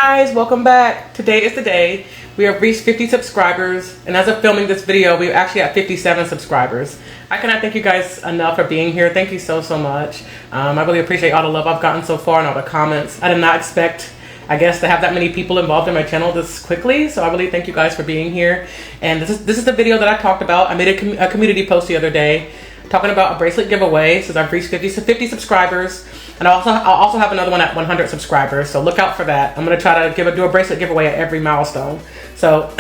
Guys, welcome back. Today is the day. We have reached 50 subscribers, and as of filming this video, we're actually at 57 subscribers. I cannot thank you guys enough for being here. Thank you so much. I really appreciate all the love I've gotten so far and all the comments. I did not expect, I guess, to have that many people involved in my channel this quickly, so I really thank you guys for being here. And this is the video that I talked about. I made a community post the other day talking about a bracelet giveaway since I've reached 50 subscribers. And I'll also have another one at 100 subscribers, so look out for that. I'm going to try to do a bracelet giveaway at every milestone. So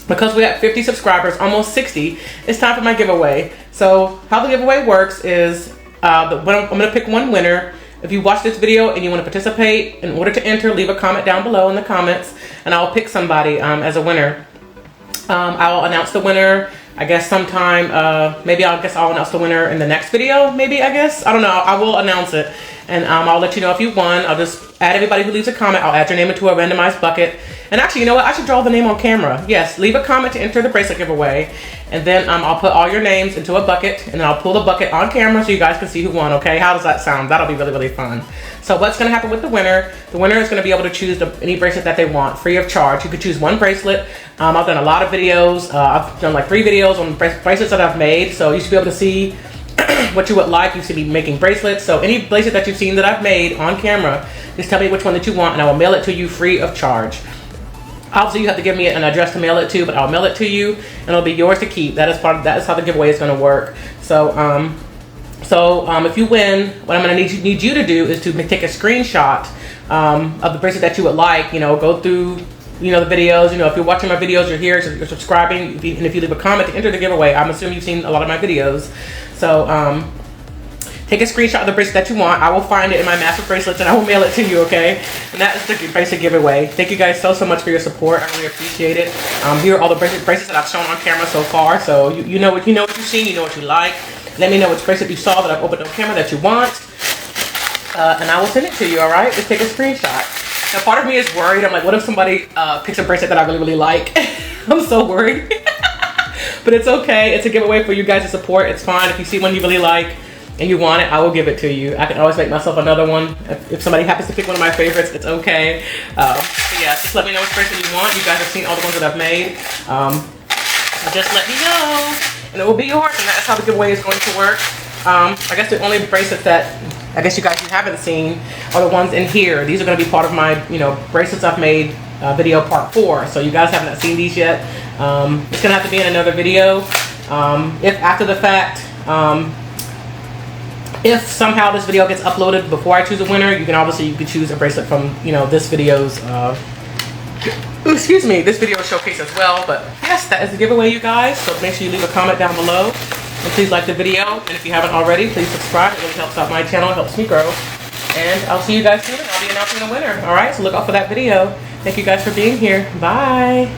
because we're at 50 subscribers, almost 60, it's time for my giveaway. So how the giveaway works is I'm going to pick one winner. If you watch this video and you want to participate, in order to enter, leave a comment down below in the comments, and I'll pick somebody as a winner. I'll announce the winner, I guess sometime, maybe I'll announce the winner in the next video, maybe, I guess. I don't know, I will announce it. And I'll let you know if you won. I'll just add everybody who leaves a comment. I'll add your name into a randomized bucket. And actually, you know what? I should draw the name on camera. Yes, leave a comment to enter the bracelet giveaway. And then I'll put all your names into a bucket, and then I'll pull the bucket on camera so you guys can see who won, okay? How does that sound? That'll be really fun. So what's gonna happen with the winner? The winner is gonna be able to choose any bracelet that they want, free of charge. You could choose one bracelet. I've done a lot of videos. I've done like 3 videos on bracelets that I've made, so you should be able to see what you would like. You should be making bracelets. So any bracelet that you've seen that I've made on camera, just tell me which one that you want, and I will mail it to you free of charge. Obviously, you have to give me an address to mail it to, but I'll mail it to you, and it'll be yours to keep. That is how the giveaway is going to work. So, if you win, what I'm going to need you to do is to take a screenshot of the bracelet that you would like. You know, go through, you know, the videos. You know, if you're watching my videos, you're here, so you're subscribing, and if you leave a comment to enter the giveaway, I'm assuming you've seen a lot of my videos. So, take a screenshot of the bracelet that you want. I will find it in my massive bracelets and I will mail it to you, okay? And that is the bracelet giveaway. Thank you guys so much for your support. I really appreciate it. Here are all the bracelets that I've shown on camera so far. So you know what you've seen, you know what you like. Let me know which bracelet you saw that I've opened on camera that you want. And I will send it to you, all right? Just take a screenshot. Now, part of me is worried. I'm like, what if somebody picks a bracelet that I really like? I'm so worried. But it's okay. It's a giveaway for you guys to support. It's fine. If you see one you really like and you want it, I will give it to you. I can always make myself another one. If somebody happens to pick one of my favorites, it's okay. But yeah, just let me know which bracelet you want. You guys have seen all the ones that I've made. So just let me know, and it will be yours. And that's how the giveaway is going to work. I guess the only bracelets that I guess you guys haven't seen are the ones in here. These are going to be part of my, you know, bracelets I've made video part 4. So you guys haven't seen these yet. It's going to have to be in another video. If after the fact, if somehow this video gets uploaded before I choose a winner, you can choose a bracelet from, you know, this video's this video showcase as well. But yes, that is the giveaway, you guys. So make sure you leave a comment down below, and please like the video, and if you haven't already, please subscribe. It really helps out my channel, it helps me grow. And I'll see you guys soon. I'll be announcing the winner. All right, so look out for that video. Thank you guys for being here. Bye.